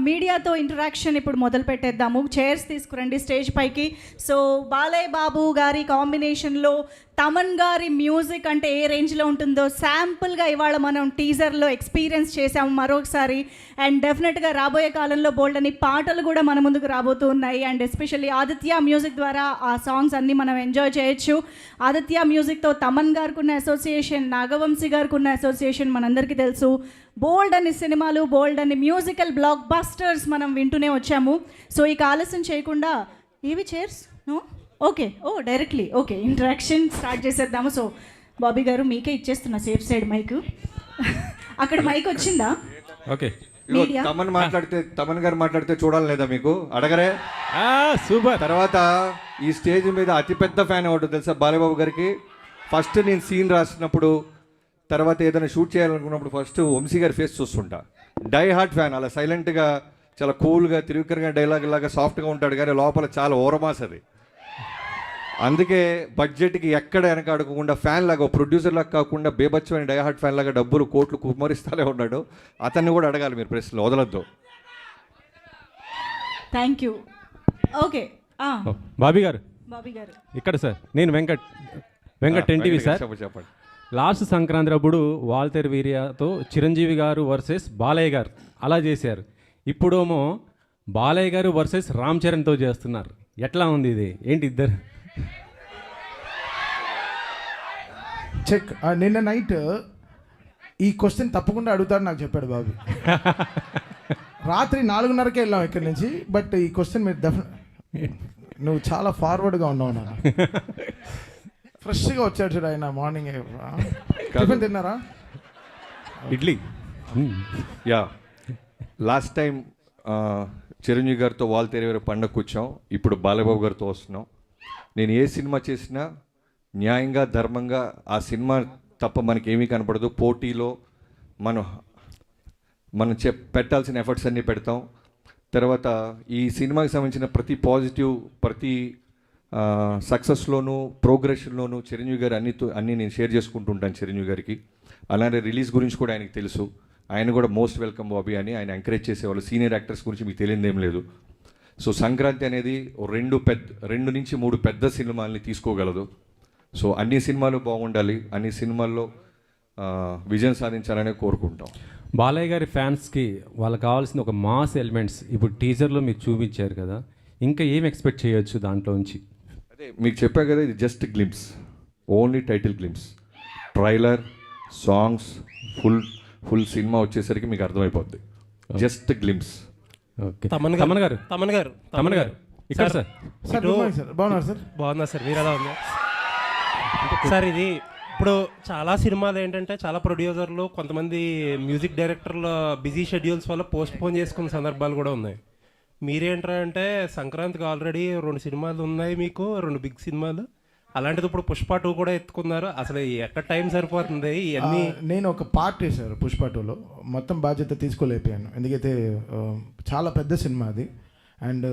మీడియాతో ఇంటరాక్షన్ ఇప్పుడు మొదలు పెట్టేద్దాము. చైర్స్ తీసుకురండి స్టేజ్ పైకి. సో బాలయ్య బాబు గారి కాంబినేషన్లో తమన్ గారి మ్యూజిక్ అంటే ఏ రేంజ్లో ఉంటుందో శాంపుల్గా ఇవాళ మనం టీజర్లో ఎక్స్పీరియన్స్ చేసాము మరొకసారి. అండ్ డెఫినెట్గా రాబోయే కాలంలో బోల్డ్ అని పాటలు కూడా మన ముందుకు రాబోతూ ఉన్నాయి. అండ్ ఎస్పెషల్లీ ఆదిత్య మ్యూజిక్ ద్వారా ఆ సాంగ్స్ అన్నీ మనం ఎంజాయ్ చేయొచ్చు. ఆదిత్య మ్యూజిక్తో తమన్ గారికి ఉన్న అసోసియేషన్, నాగవంశీ గారికి ఉన్న అసోసియేషన్ మనందరికీ తెలుసు. బోల్డ్ అని సినిమాలు, బోల్డ్ అని మ్యూజికల్ బ్లాక్ బస్టర్స్ మనం వింటూనే వచ్చాము. సో ఇక ఆలస్యం చేయకుండా ఏవి chairs no okay directly okay interaction start చేసేద్దాము. సో బాబీ గారు మీకే ఇచ్చేస్తున్నా సేఫ్ సైడ్ మైక్. అక్కడ మైక్ వచ్చిందా? ఓకే తమన్ గారు మాట్లాడితే చూడాలి లేదా మీకు అడగరే? సూపర్. తర్వాత ఈ స్టేజ్ మీద అతిపెద్ద ఫ్యాన్ ఎవరు తెలుసా బాలయ్యబాబు గారికి? ఫస్ట్ నేను సీన్ రాసినప్పుడు, తర్వాత ఏదైనా షూట్ చేయాలనుకున్నప్పుడు ఫస్ట్ వంశీ గారి ఫేస్ చూస్తుంటా. Die hard fan. అలా సైలెంట్గా చాలా కూల్గా తిరుగుకరగా డైలాగ్ లాగా సాఫ్ట్గా ఉంటాడు, కానీ లోపల చాలా ఓరమాస్ అది. అందుకే బడ్జెట్కి ఎక్కడ వెనక అడగకుండా ఫ్యాన్ లాగా, ప్రొడ్యూసర్ లాగా కాకుండా బేబచ్చమైన డైహార్ట్ ఫ్యాన్ లాగా డబ్బులు కోట్లు కుమ్మరిస్తానే ఉన్నాడు. అతన్ని కూడా అడగాలి మీరు, ప్రశ్నలు వదలొద్దు. Thank you. ఓకే బాబీ గారు ఇక్కడ సార్, నేను వెంకట్ ఎన్టీవీ సార్. చెప్పండి. లాస్ట్ సంక్రాంతి అప్పుడు వాల్తేర్ వీరియాతో చిరంజీవి గారు వర్సెస్ బాలయ్య గారు అలా చేశారు. ఇప్పుడేమో బాలయ్య గారు వర్సెస్ రామ్ చరణ్తో చేస్తున్నారు. ఎట్లా ఉంది ఇది? ఏంటి ఇద్దరు? చెక్. నిన్న నైట్ ఈ క్వశ్చన్ తప్పకుండా అడుగుతాడు నాకు చెప్పాడు బాబు. రాత్రి 4:30కే వెళ్ళాం ఇక్కడి నుంచి. బట్ ఈ క్వశ్చన్ మీరు నువ్వు చాలా ఫార్వర్డ్గా ఉన్నావు నా. ఫ్రెష్గా వచ్చాడు చూడు ఆయన. మార్నింగ్ టిఫిన్ తిన్నారా? Idli. Yeah, last time Chiranjeevi గారితో వాల్తేరు పండగ కూర్చాం. ఇప్పుడు బాలయ్యబాబు గారితో వస్తున్నాం. నేను ఏ సినిమా చేసినా న్యాయంగా, ధర్మంగా ఆ సినిమా తప్ప మనకి ఏమీ కనపడదు. పోటీలో మనం పెట్టాల్సిన ఎఫర్ట్స్ అన్నీ పెడతాం. తర్వాత ఈ సినిమాకి సంబంధించిన ప్రతి పాజిటివ్, ప్రతి సక్సెస్లోనూ, ప్రోగ్రెషన్లోనూ చిరంజీవి గారు అన్నీ నేను షేర్ చేసుకుంటూ ఉంటాను చిరంజీవి గారికి. అలానే రిలీజ్ గురించి కూడా ఆయనకి తెలుసు. ఆయన కూడా మోస్ట్ వెల్కమ్ బాబీ అని ఆయన ఎంకరేజ్ చేసేవాళ్ళు. సీనియర్ యాక్టర్స్ గురించి మీకు తెలియదేం లేదు. సో సంక్రాంతి అనేది 2 నుంచి 3 పెద్ద సినిమాల్ని తీసుకోగలదు. సో అన్ని సినిమాలు బాగుండాలి, అన్ని సినిమాల్లో విజయం సాధించాలని కోరుకుంటాం. బాలయ్య గారి ఫ్యాన్స్కి వాళ్ళకి కావాల్సిన ఒక మాస్ ఎలిమెంట్స్ ఇప్పుడు టీజర్లో మీరు చూపించారు కదా, ఇంకా ఏం ఎక్స్పెక్ట్ చేయొచ్చు దాంట్లోంచి? అదే మీకు చెప్పా కదా, ఇది just glimpse, only title glimpse. Trailer, songs, full cinema వచ్చేసరికి మీకు అర్థమైపోద్ది. Just glimpse. ఓకే. తమన్ గారు ఇక్కడ సార్. బాగున్నారు సార్? బాగున్నా సార్, మీరు ఎలా ఉన్నారు సార్? ఇది ఇప్పుడు చాలా సినిమాలు ఏంటంటే చాలా ప్రొడ్యూసర్లు, కొంతమంది మ్యూజిక్ డైరెక్టర్లు బిజీ షెడ్యూల్స్ వల్ల పోస్ట్ పోన్ చేసుకున్న సందర్భాలు కూడా ఉన్నాయి. మీరేంటారంటే సంక్రాంతికి ఆల్రెడీ 2 సినిమాలు ఉన్నాయి మీకు, 2 బిగ్ సినిమాలు. అలాంటిది ఇప్పుడు పుష్ప 2 కూడా ఎత్తుకున్నారు. అసలు ఎక్కడ టైం సరిపోతుంది ఇవన్నీ? నేను ఒక పార్ట్ చేశాను పుష్ప 2లో, మొత్తం బాధ్యత తీసుకోలేకపోయాను. ఎందుకైతే చాలా పెద్ద సినిమా అది, అండ్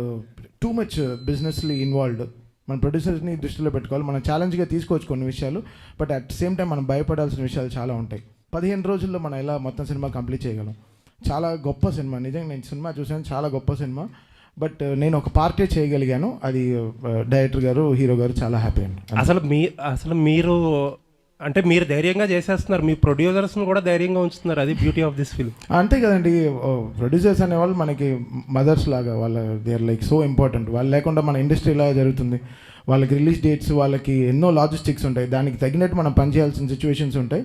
టూ మచ్ బిజినెస్లీ ఇన్వాల్వ్డ్. మన ప్రొడ్యూసర్స్ని దృష్టిలో పెట్టుకోవాలి. మనం ఛాలెంజ్గా తీసుకోవచ్చు కొన్ని విషయాలు, బట్ అట్ సేమ్ టైం మనం భయపడాల్సిన విషయాలు చాలా ఉంటాయి. 15 రోజుల్లో మనం ఎలా మొత్తం సినిమా కంప్లీట్ చేయగలం? చాలా గొప్ప సినిమా, నిజంగా నేను సినిమా చూసాను, చాలా గొప్ప సినిమా. బట్ నేను ఒక పార్టీ చేయగలిగాను, అది డైరెక్టర్ గారు, హీరో గారు చాలా హ్యాపీ అండి. అసలు మీరు అంటే మీరు ధైర్యంగా చేసేస్తున్నారు, మీ ప్రొడ్యూసర్స్ని కూడా ధైర్యంగా ఉంచుతున్నారు. అది బ్యూటీ ఆఫ్ దిస్ ఫిల్మ్. అంతే కదండి, ప్రొడ్యూసర్స్ అనేవాళ్ళు మనకి మదర్స్ లాగా, వాళ్ళ they are like so important. వాళ్ళు లేకుండా మన ఇండస్ట్రీ ఇలా జరుగుతుంది. వాళ్ళకి రిలీజ్ డేట్స్, వాళ్ళకి ఎన్నో లాజిస్టిక్స్ ఉంటాయి, దానికి తగినట్టు మనం పనిచేయాల్సిన సిచ్యువేషన్స్ ఉంటాయి.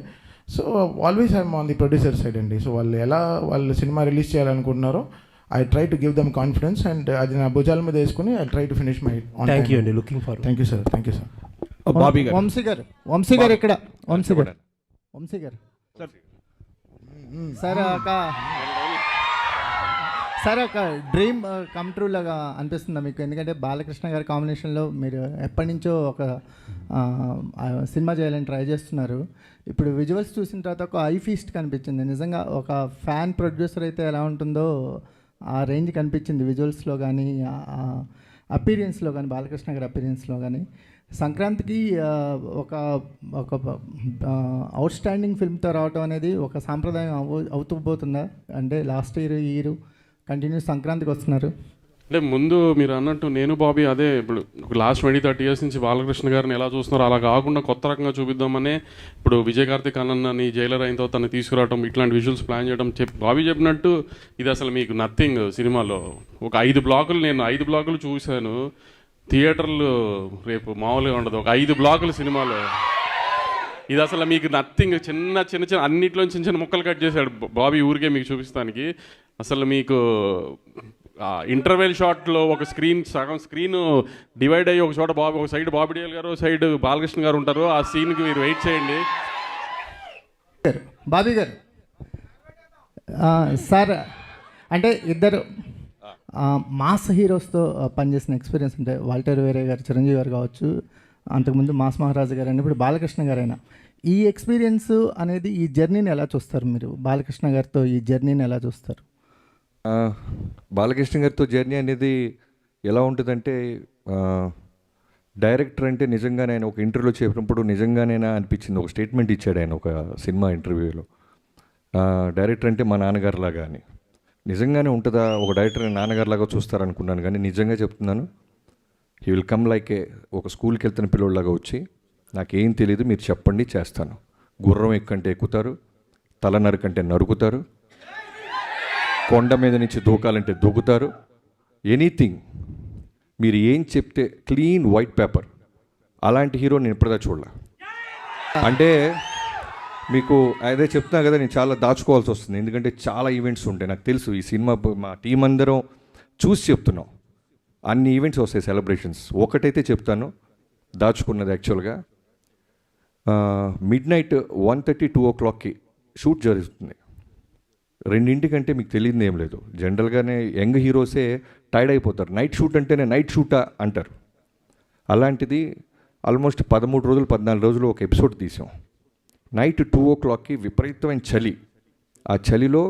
So always I'm on the producer side అండి. సో వాళ్ళు సినిమా రిలీజ్ చేయాలనుకుంటున్నారో I try to give them confidence, and అది నా భుజాల మీద వేసుకుని I try to finish my. Thank you అండి, looking forward. Thank you sir. Vamsi garu ఇక్కడ. వంశీ గారు సార్ ఒక డ్రీమ్ కమ్ ట్రూ లాగా అనిపిస్తుందా మీకు? ఎందుకంటే బాలకృష్ణ గారి కాంబినేషన్లో మీరు ఎప్పటి నుంచో ఒక సినిమా చేయాలని ట్రై చేస్తున్నారు. ఇప్పుడు విజువల్స్ చూసిన తర్వాత ఒక ఐ ఫీస్ట్ కనిపించింది. నిజంగా ఒక ఫ్యాన్ ప్రొడ్యూసర్ అయితే ఎలా ఉంటుందో ఆ రేంజ్ కనిపించింది విజువల్స్లో కానీ, అపీరియన్స్లో కానీ, బాలకృష్ణ గారి అపీరియన్స్లో కానీ. సంక్రాంతికి ఒక అవుట్ స్టాండింగ్ ఫిల్మ్తో రావటం అనేది ఒక సాంప్రదాయం అవుతూ పోతుందా? అంటే లాస్ట్ ఇయర్ కంటిన్యూస్ సంక్రాంతికి వస్తున్నారు. అంటే ముందు మీరు అన్నట్టు నేను బాబీ అదే ఇప్పుడు లాస్ట్ 20-30 ఇయర్స్ నుంచి బాలకృష్ణ గారిని ఎలా చూస్తున్నారో అలా కాకుండా కొత్త రకంగా చూపిద్దామనే ఇప్పుడు విజయ్ కార్తిక్ అన్నని జైలర్ అయిన తర్వాత తను తీసుకురావడం ఇట్లాంటి విజువల్స్ ప్లాన్ చేయడం బాబీ చెప్పినట్టు ఇది అసలు మీకు నథింగ్ సినిమాలో. ఒక 5 బ్లాకులు నేను 5 బ్లాకులు చూశాను థియేటర్లు, రేపు మామూలుగా ఉండదు. ఒక 5 బ్లాకులు సినిమాలో ఇది అసలు మీకు నథింగ్. చిన్న అన్నిట్లో చిన్న ముక్కలు కట్ చేశాడు బాబీ ఊరికే మీకు చూపిస్తానికి. అసలు మీకు ఇంటర్వెల్ షాట్లో ఒక సగం స్క్రీన్ డివైడ్ అయ్యి ఒక చోట ఒక సైడ్ బాబీ డియోల్ గారు, సైడ్ బాలకృష్ణ గారు ఉంటారు. ఆ సీన్కి మీరు వెయిట్ చేయండి. బాబీ గారు సార్, అంటే ఇద్దరు మాస్ హీరోస్తో పనిచేసిన ఎక్స్పీరియన్స్ అంటే వాల్టర్ వేరే గారు, చిరంజీవి గారు కావచ్చు, అంతకుముందు మాస్ మహారాజు గారు అయినా, ఇప్పుడు బాలకృష్ణ గారైనా, ఈ ఎక్స్పీరియన్స్ అనేది ఈ జర్నీని ఎలా చూస్తారు మీరు? బాలకృష్ణ గారితో ఈ జర్నీని ఎలా చూస్తారు? బాలకృష్ణ గారితో జర్నీ అనేది ఎలా ఉంటుందంటే, డైరెక్టర్ అంటే నిజంగానే ఆయన ఒక ఇంటర్వ్యూలో చెప్పినప్పుడు నిజంగానేనా అనిపించింది. ఒక స్టేట్మెంట్ ఇచ్చాడు ఆయన ఒక సినిమా ఇంటర్వ్యూలో, డైరెక్టర్ అంటే మా నాన్నగారులాగా అని. నిజంగానే ఉంటుందా ఒక డైరెక్టర్ నాన్నగారులాగా చూస్తారనుకున్నాను, కానీ నిజంగా చెప్తున్నాను, హీ విల్ కమ్ లైక్ ఒక స్కూల్కి వెళ్తున్న పిల్లోళ్ళలాగా వచ్చి, నాకేం తెలియదు మీరు చెప్పండి చేస్తాను. గుర్రం ఎక్కంటే ఎక్కుతారు, తల నరుకంటే నరుకుతారు, కొండ మీద నుంచి దూకాలంటే దూకుతారు, ఎనీథింగ్ మీరు ఏం చెప్తే క్లీన్ వైట్ పేపర్. అలాంటి హీరో నేను ఇప్పుడుదా చూడలే. అంటే మీకు అదే చెప్తున్నా కదా, నేను చాలా దాచుకోవాల్సి వస్తుంది, ఎందుకంటే చాలా ఈవెంట్స్ ఉంటాయి. నాకు తెలుసు ఈ సినిమా మా టీం అందరం చూసి చెప్తున్నాం, అన్ని ఈవెంట్స్ వస్తాయి, సెలబ్రేషన్స్. ఒకటైతే చెప్తాను దాచుకున్నది, యాక్చువల్గా మిడ్నైట్ 1:30, 2 o'clockకి షూట్ జరుగుతుంది. 2 మీకు తెలియదు ఏం లేదు. జనరల్గానే యంగ్ హీరోసే టైర్డ్ అయిపోతారు, నైట్ షూట్ అంటేనే నైట్ షూటా అంటారు. అలాంటిది ఆల్మోస్ట్ 13 రోజులు 14 రోజులు ఒక ఎపిసోడ్ తీసాం. నైట్ 2 o'clockకి విపరీతమైన చలి, ఆ చలిలో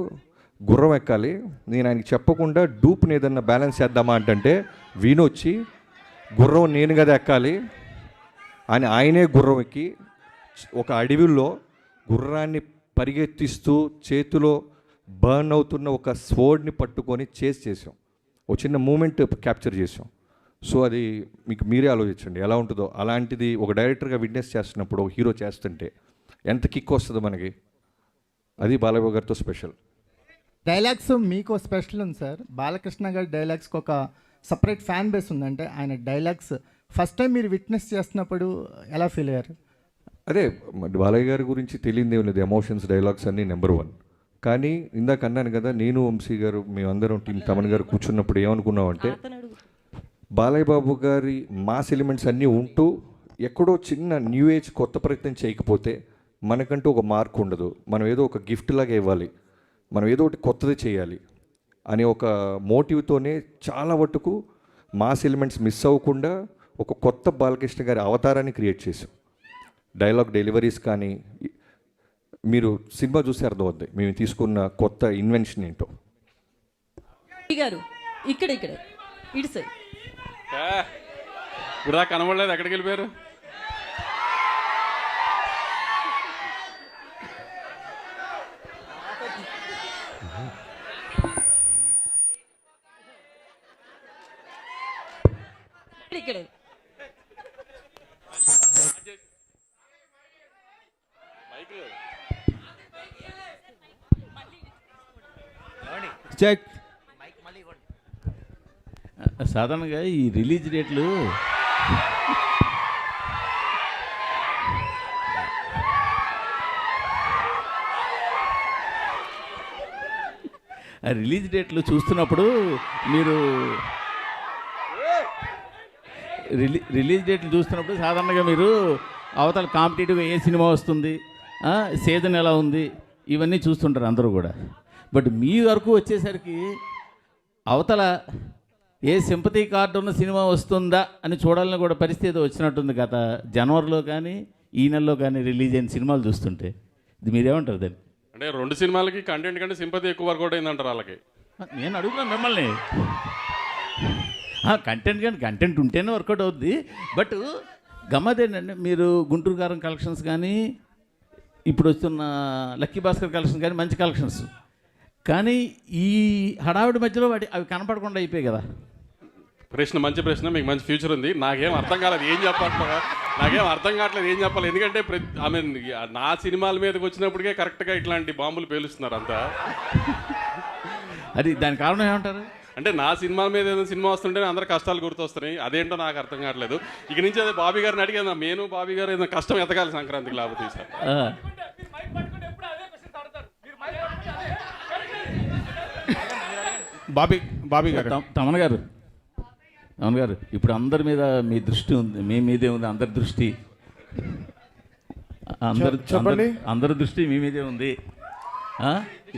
గుర్రం ఎక్కాలి. నేను ఆయనకి చెప్పకుండా డూప్ని ఏదన్నా బ్యాలెన్స్ చేద్దామా అంటే వీణొచ్చి గుర్రం నేను కదా ఎక్కాలి అని ఆయనే గుర్రం ఎక్కి ఒక అడవిలో గుర్రాన్ని పరిగెత్తిస్తూ చేతిలో బర్న్ అవుతున్న ఒక స్వర్డ్ని పట్టుకొని చేసాం. ఒక చిన్న మూమెంట్ క్యాప్చర్ చేసాం. సో అది మీకు మీరే ఆలోచించండి ఎలా ఉంటుందో. అలాంటిది ఒక డైరెక్టర్గా విట్నెస్ చేస్తున్నప్పుడు ఒక హీరో చేస్తుంటే ఎంత కిక్ వస్తుందో మనకి. అది బాలయ్య గారితో స్పెషల్. డైలాగ్స్ మీకు స్పెషల్ ఉంది సార్. బాలకృష్ణ గారి డైలాగ్స్కి ఒక సపరేట్ ఫ్యాన్ బేస్ ఉంది. అంటే ఆయన డైలాగ్స్ ఫస్ట్ టైం మీరు విట్నెస్ చేస్తున్నప్పుడు ఎలా ఫీల్ అయ్యారు? అదే బాలయ్య గారి గురించి తెలియదు ఏం లేదు, ఎమోషన్స్ డైలాగ్స్ అన్నీ నెంబర్ 1. కానీ ఇందాక అన్నాను కదా, నేను వంశీ గారు మేమందరం టీం తమన్ గారు కూర్చున్నప్పుడు ఏమనుకున్నామంటే, బాలయ్య బాబు గారి మాస్ ఎలిమెంట్స్ అన్నీ ఉంటూ ఎక్కడో చిన్న న్యూ ఏజ్ కొత్త ప్రయత్నం చేయకపోతే మనకంటూ ఒక మార్క్ ఉండదు. మనం ఏదో ఒక గిఫ్ట్ లాగా ఇవ్వాలి, మనం ఏదో ఒకటి కొత్తది చేయాలి అనే ఒక మోటివ్తోనే చాలా మటుకు మాస్ ఎలిమెంట్స్ మిస్ అవ్వకుండా ఒక కొత్త బాలకృష్ణ గారి అవతారాన్ని క్రియేట్ చేసాం. డైలాగ్ డెలివరీస్ కానీ మీరు సినిమా చూసి అర్థమవుద్ది మేము తీసుకున్న కొత్త ఇన్వెన్షన్ ఏంటో. గారు ఇక్కడ ఇటు సైడ్ ఇప్పుడు కనబడలేదు, ఎక్కడికి వెళ్ళిపోయారు? ఇక్కడే చెక్. సాధారణంగా ఈ రిలీజ్ డేట్లు రిలీజ్ డేట్లు చూస్తున్నప్పుడు మీరు రిలీజ్ డేట్లు చూస్తున్నప్పుడు సాధారణంగా మీరు అవతల కాంపిటేటివ్గా ఏ సినిమా వస్తుంది, సీజన్ ఎలా ఉంది, ఇవన్నీ చూస్తుంటారు అందరూ కూడా. బట్ మీ వరకు వచ్చేసరికి అవతల ఏ సింపతి కార్డు ఉన్న సినిమా వస్తుందా అని చూడాలని కూడా పరిస్థితి వచ్చినట్టుంది గత జనవరిలో కానీ ఈ నెలలో కానీ రిలీజ్ అయిన సినిమాలు చూస్తుంటే. ఇది మీరేమంటారు దాన్ని? అంటే 2 సినిమాలకి కంటెంట్ కంటే సింపతి ఎక్కువ వర్కౌట్ అయిందంటారు వాళ్ళకి. నేను అడుగుతున్నాను మిమ్మల్ని. కంటెంట్ కానీ కంటెంట్ ఉంటేనే వర్కౌట్ అవుద్ది. బట్ గమ్మత్ ఏంటంటే మీరు గుంటూరు కారం కలెక్షన్స్ కానీ ఇప్పుడు వస్తున్న లక్కీ భాస్కర్ కలెక్షన్స్ కానీ మంచి కలెక్షన్స్. కానీ ఈ హడావిడి మధ్యలో అవి కనపడకుండా అయిపోయాయి కదా. ప్రశ్న మంచి ప్రశ్న, మీకు మంచి ఫ్యూచర్ ఉంది. నాకేం అర్థం కాలేదు ఏం చెప్పాలి, నాకేం అర్థం కావట్లేదు ఏం చెప్పాలి. ఎందుకంటే ఐ మీన్ నా సినిమాల మీదకి వచ్చినప్పటికే కరెక్ట్గా ఇట్లాంటి బాంబులు పేలుస్తున్నారు అంతా. అది దాని కారణం ఏమంటారు? అంటే నా సినిమాల మీద ఏదైనా సినిమా వస్తుంటే అందరు కష్టాలు గుర్తొస్తున్నాయి. అదేంటో నాకు అర్థం కావట్లేదు. ఇక నుంచి అదే బాబీ గారిని అడిగాను, నేను బాబీ గారు ఏదైనా కష్టం ఎతకాలి సంక్రాంతికి లేకపోతే సార్. బాబీ గారు, తమన్ గారు ఇప్పుడు అందరి మీద మీ దృష్టి ఉంది, మీ మీదే ఉంది అందరి దృష్టి. అందరి దృష్టి మీ మీదే ఉంది.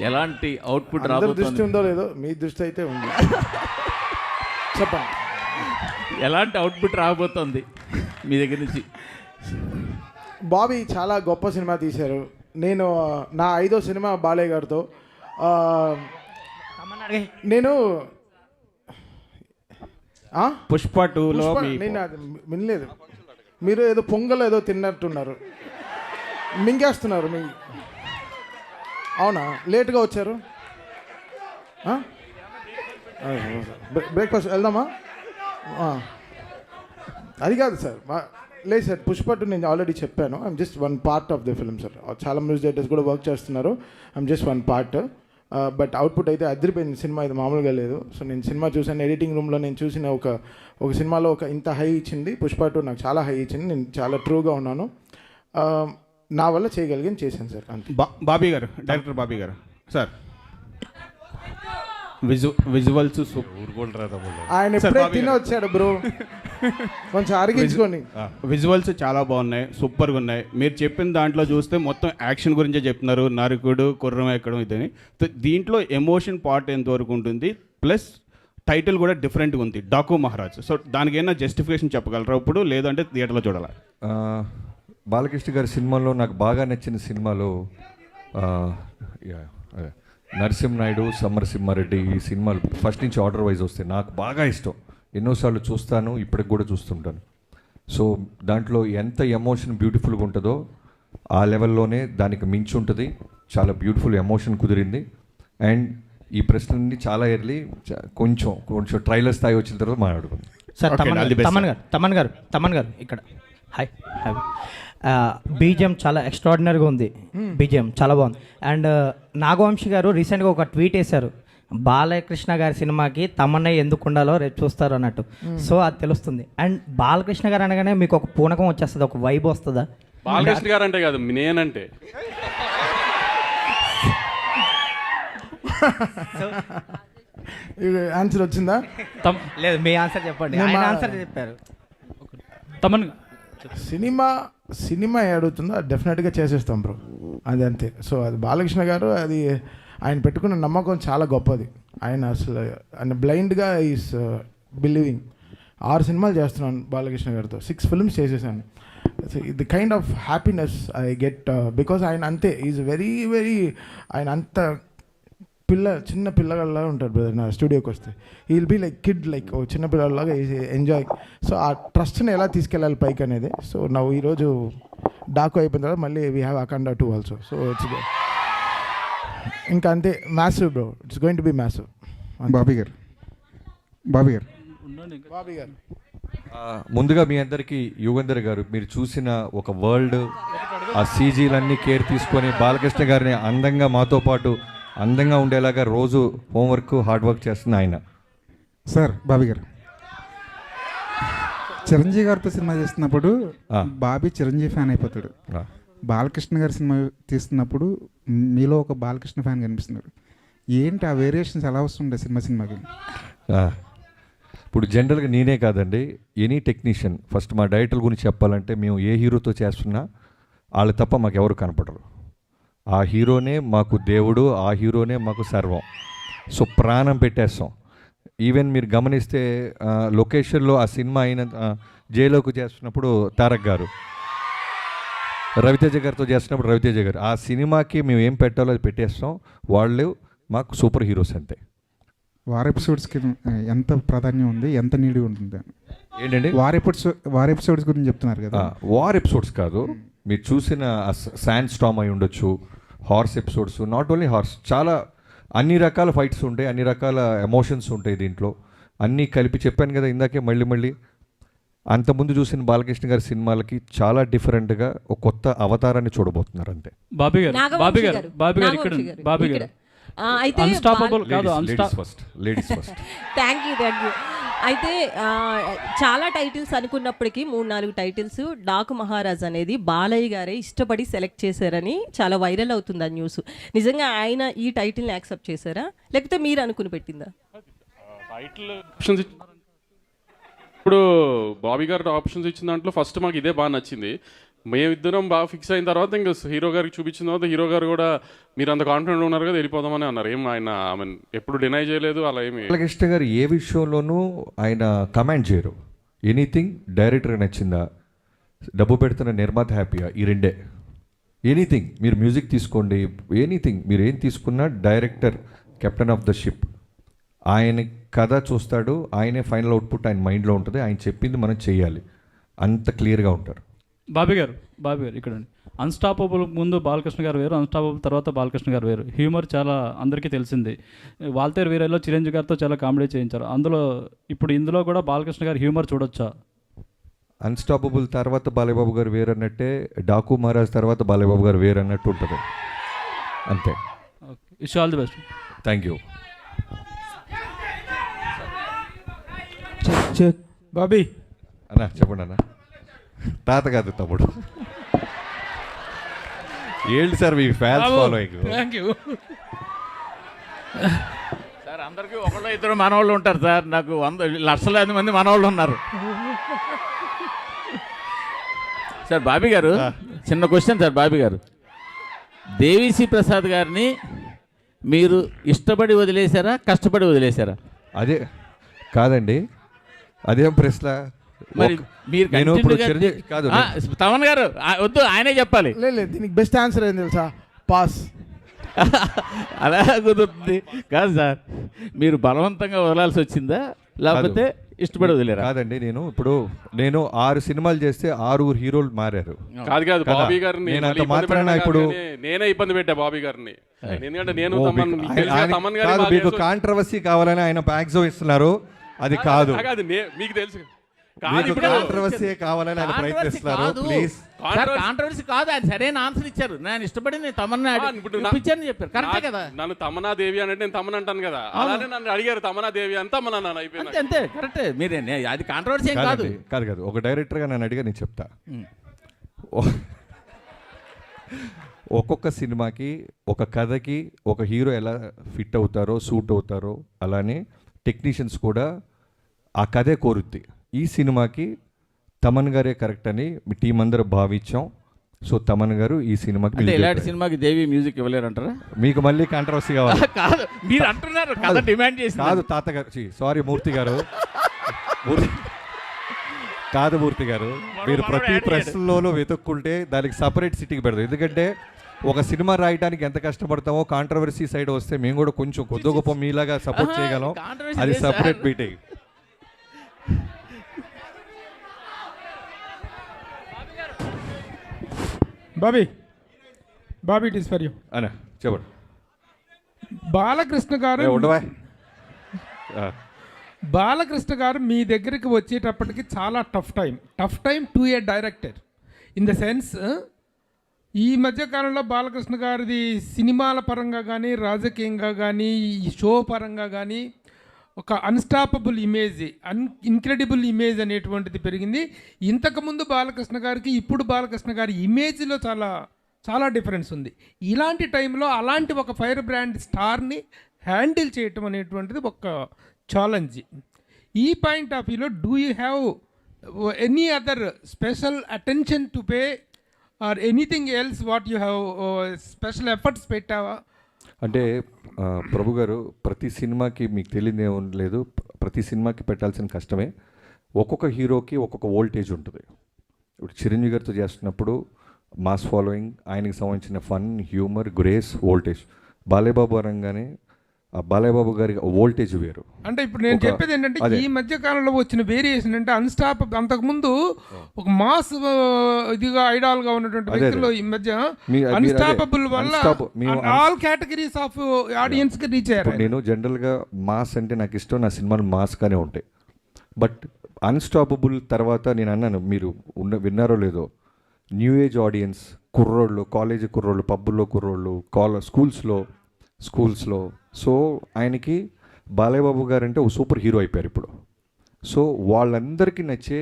ఎలాంటి అవుట్పుట్ రాబోతుంది? దృష్టి ఉందో లేదో మీ దృష్టి అయితే ఉంది. చెప్పండి, ఎలాంటి అవుట్పుట్ రాబోతుంది మీ దగ్గర నుంచి? బాబీ చాలా గొప్ప సినిమా తీశారు. నేను నా 5వ సినిమా బాలయ్య గారితో. నేను పుష్ప 2లో నేను అది వినలేదు. మీరు ఏదో పొంగల్ ఏదో తిన్నట్టున్నారు, మింగేస్తున్నారు. అవునా, లేట్గా వచ్చారు. బ్రేక్ఫాస్ట్ వెళ్దామా? అది కాదు సార్, లేదు సార్. పుష్ప 2 నేను ఆల్రెడీ చెప్పాను. I'm just one part of the film sir. చాలా మ్యూజిక్ డైరెక్టర్స్ కూడా వర్క్ చేస్తున్నారు. I'm just one part. But output అయితే అదిరిపోయింది. సినిమా ఇది మామూలుగా లేదు. సో నేను సినిమా చూసాను, ఎడిటింగ్ రూమ్లో నేను చూసిన ఒక సినిమాలో ఇంత హై ఇచ్చింది పుష్ప 2 నాకు చాలా హై ఇచ్చింది. నేను చాలా ట్రూగా ఉన్నాను. నా వల్ల చేయగలిగాను, చేశాను సార్. అంతే. బాబీ గారు, డైరెక్టర్ బాబీ గారు సార్, విజువల్స్ ఆయన ఎప్పుడే తిని వచ్చాడు బ్రో, కొంచెం అరిగించుకొని. విజువల్స్ చాలా బాగున్నాయి, సూపర్గా ఉన్నాయి. మీరు చెప్పిన దాంట్లో చూస్తే మొత్తం యాక్షన్ గురించే చెప్తున్నారు, నరుకుడు కుర్రం ఎక్కడం ఇదని. దీంట్లో ఎమోషన్ పార్ట్ ఎంతవరకు ఉంటుంది, ప్లస్ టైటిల్ కూడా డిఫరెంట్గా ఉంది, డాకు మహారాజ్. సో దానికి ఏమైనా జస్టిఫికేషన్ చెప్పగలరా ఇప్పుడు, లేదంటే థియేటర్లో చూడాలా? బాలకృష్ణ గారి సినిమాలో నాకు బాగా నచ్చిన సినిమాలో నరసింహనాయుడు, సమరసింహారెడ్డి ఈ సినిమాలు ఫస్ట్ నుంచి ఆర్డర్ వైజ్ వస్తాయి. నాకు బాగా ఇష్టం, ఎన్నోసార్లు చూస్తాను, ఇప్పటికి కూడా చూస్తుంటాను. సో దాంట్లో ఎంత ఎమోషన్ బ్యూటిఫుల్గా ఉంటుందో ఆ లెవెల్లోనే దానికి మించి ఉంటుంది. చాలా బ్యూటిఫుల్ ఎమోషన్ కుదిరింది. అండ్ ఈ ప్రశ్నని చాలా ఎర్లీ కొంచెం ట్రైలర్ స్థాయి వచ్చిన తర్వాత మాట్లాడుకుందాం. సార్ తమన్ గారు ఇక్కడ హాయ్ హాయ్. బీజిఎం చాలా ఎక్స్ట్రాడినరీగా ఉంది, బీజిఎం చాలా బాగుంది. అండ్ నాగవంశి గారు రీసెంట్గా ఒక ట్వీట్ వేశారు, బాలకృష్ణ గారి సినిమాకి తమన్నా ఎందుకు ఉండాలో రేపు చూస్తారు అన్నట్టు. సో అది తెలుస్తుంది. అండ్ బాలకృష్ణ గారు అనగానే మీకు ఒక పూనకం వచ్చేస్తుంది, ఒక వైబ్ వస్తుందా? బాలకృష్ణ గారు అంటే కాదు, నేనంటే ఆన్సర్ వచ్చిందా? లేదు, మీ ఆన్సర్ చెప్పండి. ఆయన ఆన్సర్ చెప్పారు. తమన్ సినిమా అడుగుతుందో డెఫినెట్గా చేసేస్తాం బ్రో, అది అంతే. సో అది బాలకృష్ణ గారు, అది ఆయన పెట్టుకున్న నమ్మకం చాలా గొప్పది. ఆయన బ్లైండ్గా ఈస్ బిలీవింగ్. 6 సినిమాలు చేస్తున్నాను బాలకృష్ణ గారితో, 6 ఫిల్మ్స్ చేసేసాను. The kind of happiness I get because ఆయన అంతే, ఈజ్ వెరీ ఆయన అంత చిన్న పిల్లగాళ్ళ ఉంటారు బ్రదర్. నా స్టూడియోకి వస్తే he will be like kid, like ఓ చిన్న పిల్లలాగా ఎంజాయ్. సో ఆ ట్రస్ట్ని ఎలా తీసుకెళ్ళాలి పైకి అనేది. సో నా ఈరోజు డాకు అయిపోయిన తర్వాత మళ్ళీ we have Akhanda 2 also. So it's ఇంకా అంతే, massive bro, it's going to be massive. Bobby గారు ముందుగా మీ అందరికీ యుగంధర్ గారు, మీరు చూసిన ఒక వరల్డ్, ఆ సీజీలన్నీ కేర్ తీసుకొని బాలకృష్ణ గారిని అందంగా మాతో పాటు అందంగా ఉండేలాగా రోజు హోంవర్క్ హార్డ్ వర్క్ చేస్తున్న ఆయన. సార్ బాబీ గారు, చిరంజీవి గారితో సినిమా చేస్తున్నప్పుడు బాబీ చిరంజీవి ఫ్యాన్ అయిపోతాడు. బాలకృష్ణ గారి సినిమా తీస్తున్నప్పుడు మీలో ఒక బాలకృష్ణ ఫ్యాన్ కనిపిస్తున్నాడు. ఏంటి ఆ వేరియేషన్స్ ఎలా వస్తుండే సినిమాకి? ఇప్పుడు జనరల్గా నేనే కాదండి, ఎనీ టెక్నీషియన్, ఫస్ట్ మా డైరెక్టర్ గురించి చెప్పాలంటే మేము ఏ హీరోతో చేస్తున్నా వాళ్ళు తప్ప మాకు ఎవరు కనపడరు. ఆ హీరోనే మాకు దేవుడు, ఆ హీరోనే మాకు సర్వం. సో ప్రాణం పెట్టేస్తాం. ఈవెన్ మీరు గమనిస్తే లొకేషన్లో ఆ సినిమా అయిన జైలోకి చేస్తున్నప్పుడు తారక్ గారు, రవితేజ గారితో చేస్తున్నప్పుడు రవితేజ గారు, ఆ సినిమాకి మేము ఏం పెట్టాలో అది పెట్టేస్తాం. వాళ్ళు మాకు సూపర్ హీరోస్ అంతే. వార్ ఎపిసోడ్స్కి ఎంత ప్రాధాన్యం ఉంది, ఎంత నీడి ఉంటుంది ఏంటండి? వార్ ఎపిసోడ్స్ గురించి చెప్తున్నారు కదా. వార్ ఎపిసోడ్స్ కాదు, మీరు చూసిన శాండ్ స్టామ్ అయి ఉండొచ్చు, horse episodes, not only horse, చాలా అన్ని రకాల ఫైట్స్ ఉంటాయి, అన్ని రకాల ఎమోషన్స్ ఉంటాయి దీంట్లో. అన్నీ కలిపి చెప్పాను కదా ఇందాకే, మళ్ళీ అంతకుముందు చూసిన బాలకృష్ణ గారి సినిమాలకి చాలా డిఫరెంట్గా ఒక కొత్త అవతారాన్ని చూడబోతున్నారు అంతే. బాబీ గారు ఇక్కడ బాబీ గారు అయితే అన్స్టాపబుల్ కాదు, లేడీస్ ఫస్ట్. Thank you. అయితే చాలా టైటిల్స్ అనుకున్నప్పటికీ 3-4 టైటిల్స్ డాకు మహారాజ్ అనేది బాలయ్య గారే ఇష్టపడి సెలెక్ట్ చేశారని చాలా వైరల్ అవుతుంది ఆ న్యూస్. నిజంగా ఆయన ఈ టైటిల్ని యాక్సెప్ట్ చేశారా, లేకపోతే మీరు అనుకుని పెట్టిందా? టైటిల్ ఆప్షన్స్ ఇప్పుడు బాబీ గారు ఆప్షన్స్ ఇచ్చిన దాంట్లో ఫస్ట్ మాకు ఇదే బాగా నచ్చింది. మేమిద్దరం బాగా ఫిక్స్ అయిన తర్వాత ఇంకా హీరో గారికి చూపించిన తర్వాత హీరో గారు కూడా మీరు అంత కాన్ఫిడెంట్ ఉన్నారు కదా వెళ్ళిపోదామని అన్నారు. ఏం ఆయన ఎప్పుడు డినై చేయలేదు అలా ఏమి. బాలకృష్ణ గారు ఏ విషయంలోనూ ఆయన కమెంట్ చేయరు. ఎనీథింగ్ డైరెక్టర్ నచ్చిందా, డబ్బు పెడుతున్న నిర్మాత హ్యాపీగా, ఈ రెండే. ఎనీథింగ్ మీరు మ్యూజిక్ తీసుకోండి, ఎనీథింగ్ మీరు ఏం తీసుకున్నా director captain of the ship. ఆయన కథ చూస్తాడు, ఆయనే ఫైనల్ అవుట్పుట్ ఆయన మైండ్లో ఉంటుంది, ఆయన చెప్పింది మనం చేయాలి, అంత క్లియర్గా ఉంటారు. బాబీ గారు ఇక్కడ అన్స్టాపబుల్ ముందు బాలకృష్ణ గారు వేరు, అన్స్టాపబుల్ తర్వాత బాలకృష్ణ గారు వేరు. హ్యూమర్ చాలా అందరికీ తెలిసింది. వాల్తేరు వీరలో చిరంజీవి గారితో చాలా కామెడీ చేయించారు. ఇందులో కూడా బాలకృష్ణ గారు హ్యూమర్ చూడొచ్చా? అన్స్టాపబుల్ తర్వాత బాలయ్యబాబు గారు వేరు అన్నట్టే, డాకు మహారాజ్ తర్వాత బాలయ్యబాబు గారు వేరు అన్నట్టు ఉంటుంది అంతే. Okay, wish all the best. Thank you. Bobby అన్నా చెప్పండి అన్న. తాత కాదు తమ్ముడు. ఏంటి sir me fans following? Thank you sir. అందరికీ ఒకళ్ళు ఇద్దరు మనవాళ్ళు ఉంటారు సార్, నాకు లక్షలాది మంది మనవాళ్ళు ఉన్నారు సార్. బాబీ గారు చిన్న క్వశ్చన్ సార్. బాబీ గారు, దేవిశ్రీ ప్రసాద్ గారిని మీరు ఇష్టపడి వదిలేశారా, కష్టపడి వదిలేశారా? అదే కాదండి, అదేం ప్రశ్న. మరి మీరు కాదు తమన్ గారు వద్దు, ఆయనే చెప్పాలి. లేదు, దీనికి బెస్ట్ ఆన్సర్ ఏం తెలుసా? పాస్. అలా కుదురుతుంది కాదు సార్. మీరు బలవంతంగా వదలాల్సి వచ్చిందా, లేకపోతే ఇష్టపడి వదిలేరా? కాదండి, నేను 6 సినిమాలు చేస్తే 6 హీరోలు మారారు. కాదు బాబీ గారిని ఇప్పుడు నేనే ఇబ్బంది పెట్టా బాబీ గారిని. ఎందుకంటే నేను మీకు కాంట్రవర్సీ కావాలని ఆయన బ్యాగ్స్ ఇస్తున్నారు, అది కాదు. మీకు తెలుసు కాంట్రవర్సీ కావాలని ఆయన ప్రయత్నిస్తున్నారు. ప్లీజ్, కాంట్రవర్సీ కాదు, ఆయన సరైన ఆన్సర్ ఇచ్చారు. నేను ఇష్టపడి తమన్నా చెప్పారు, కరెక్టే కదా. నన్ను తమన్నా దేవి అంటే నేను తమన్ అంటాను కదా, అలానే నన్ను అడిగారు తమన్నా దేవి అని తమన్నా నన్ను అయిపోయింది. అంతే కరెక్టే. మీరే అది కాంట్రవర్సీ ఏం కాదు. కాదు ఒక డైరెక్టర్గా నన్ను అడిగా నేను చెప్తా. ఒక్కొక్క సినిమాకి, ఒక కథకి ఒక హీరో ఎలా ఫిట్ అవుతారో, సూట్ అవుతారో, అలానే టెక్నీషియన్స్ కూడా ఆ కథే కోరుద్ది. ఈ సినిమాకి తమన్ గారే కరెక్ట్ అని మీ టీం అందరూ భావించాం. సో తమన్ గారు ఈ సినిమాకి, ఇలాంటి సినిమాకి దేవి మ్యూజిక్ ఇవ్వలేరంటారా? మీకు మళ్ళీ కాంట్రవర్సీ కావాలి? కాదు, మీరు అంటున్నారు కథ డిమాండ్ చేసి. కాదు తాతగారు, సారీ మూర్తి గారు, కాదు మూర్తి గారు, మీరు ప్రతి ప్రశ్నలోనూ వెతుక్కుంటే దానికి సపరేట్ సిటీకి పెడతాం. ఎందుకంటే ఒక సినిమా రాయడానికి ఎంత కష్టపడతామో, కాంట్రవర్సీ సైడ్ వస్తే మేము కూడా కొంచెం కొద్ది గొప్ప మీలాగా సపోర్ట్ చేయగలం. అది separate meeting. Bobby it is for you అన్న చెప్పండి. బాలకృష్ణ గారు మీ దగ్గరికి వచ్చేటప్పటికి చాలా tough time to A director. In the sense, ఈ మధ్యకాలంలో బాలకృష్ణ గారిది సినిమాల పరంగా కానీ, రాజకీయంగా కానీ, ఈ షో పరంగా కానీ ఒక అన్స్టాపబుల్ ఇమేజ్, ఇన్క్రెడిబుల్ ఇమేజ్ అనేటువంటిది పెరిగింది. ఇంతకుముందు బాలకృష్ణ గారికి ఇప్పుడు బాలకృష్ణ గారి ఇమేజ్లో చాలా చాలా డిఫరెన్స్ ఉంది. ఇలాంటి టైంలో అలాంటి ఒక ఫైర్ బ్రాండ్ స్టార్ని హ్యాండిల్ చేయటం అనేటువంటిది ఒక ఛాలెంజ్. ఈ పాయింట్ ఆఫ్ వ్యూలో do you have any other special attention to pay or anything else what you have special efforts పెట్టావా? అంటే ప్రభు గారు, ప్రతి సినిమాకి మీకు తెలియదు ఏం లేదు, ప్రతి సినిమాకి పెట్టాల్సిన కష్టమే. ఒక్కొక్క హీరోకి ఒక్కొక్క వోల్టేజ్ ఉంటుంది. ఇప్పుడు చిరంజీవి గారితో చేస్తున్నప్పుడు మాస్ ఫాలోయింగ్, ఆయనకి సంబంధించిన fun, humour, grace, voltage. Balayya Babu అనగానే ఆ బాలయ్య బాబు గారి వోల్టేజ్ వేరు. అంటే ఇప్పుడు నేను చెప్పేది ఏంటంటే ఈ మధ్య కాలంలో వచ్చిన వేరియేషన్ అంటే అంతకుముందు ఒక మాస్ ఇదిగా ఐడాల్ గా ఉన్నటువంటి వ్యక్తులు ఈ మధ్య అన్స్టాపబుల్ వల్ల ఆల్ కేటగిరీస్ ఆఫ్ ఆడియన్స్ కి రీచ్ అయ్యారు. నేను జనరల్ గా మాస్ అంటే నాకు ఇష్టం, నా సినిమాలు మాస్ గానే ఉంటాయి. బట్ అన్స్టాపబుల్ తర్వాత నేను అన్నాను, మీరు విన్నారో లేదో, న్యూ ఏజ్ ఆడియన్స్, కుర్రోళ్ళు, కాలేజీ కుర్రోళ్ళు, పబ్బుల్లో కుర్రోళ్ళు, స్కూల్స్లో. సో ఆయనకి బాలయ్య బాబు గారు అంటే ఒక సూపర్ హీరో అయిపోయారు ఇప్పుడు. సో వాళ్ళందరికీ నచ్చే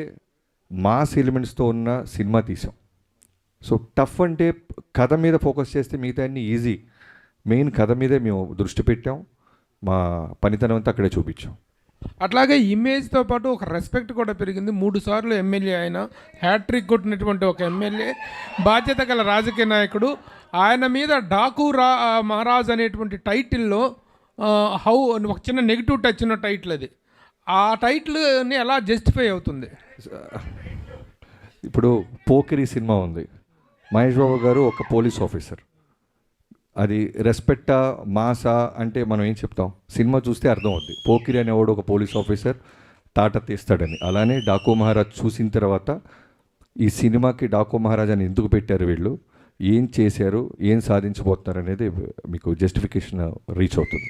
మాస్ ఎలిమెంట్స్తో ఉన్న సినిమా తీసాం. సో టఫ్ అంటే కథ మీద ఫోకస్ చేస్తే మిగతా అన్ని ఈజీ. మెయిన్ కథ మీదే మేము దృష్టి పెట్టాం, మా పనితనం అంతా అక్కడే చూపించాం. అట్లాగే ఇమేజ్తో పాటు ఒక రెస్పెక్ట్ కూడా పెరిగింది. 3 సార్లు ఎమ్మెల్యే ఆయన, హ్యాట్రిక్ కొట్టినటువంటి ఒక ఎమ్మెల్యే, బాధ్యత గల రాజకీయ నాయకుడు. ఆయన మీద డాకు మహారాజ్ అనేటువంటి టైటిల్లో ఒక చిన్న నెగిటివ్ టచ్ ఉన్న టైటిల్ అది. ఆ టైటిల్ని ఎలా జస్టిఫై అవుతుంది? ఇప్పుడు పోకిరి సినిమా ఉంది, మహేష్ బాబు గారు ఒక పోలీస్ ఆఫీసర్. అది రెస్పెక్టా మాసా అంటే మనం ఏం చెప్తాం, సినిమా చూస్తే అర్థం అవుద్ది. పోకిరి అనేవాడు ఒక పోలీస్ ఆఫీసర్ తాట తీస్తాడని. అలానే డాకు మహారాజ్ చూసిన తర్వాత ఈ సినిమాకి డాకు మహారాజ్ అని ఎందుకు పెట్టారు, వీళ్ళు ఏం చేశారు, ఏం సాధించబోతున్నారు అనేది మీకు జస్టిఫికేషన్ రీచ్ అవుతుంది.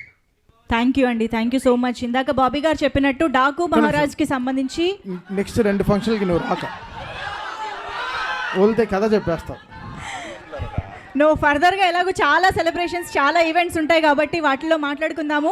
థ్యాంక్ యూ అండి, థ్యాంక్ యూ సో మచ్. ఇందాక బాబీ గారు చెప్పినట్టు డాకు మహారాజ్కి సంబంధించి నెక్స్ట్ 2 ఫంక్షన్లకి నువ్వు రాక వెళ్తే కథ చెప్పేస్తావు. ఫర్దర్గా ఎలాగో చాలా సెలబ్రేషన్స్, చాలా ఈవెంట్స్ ఉంటాయి కాబట్టి వాటిలో మాట్లాడుకుందాము.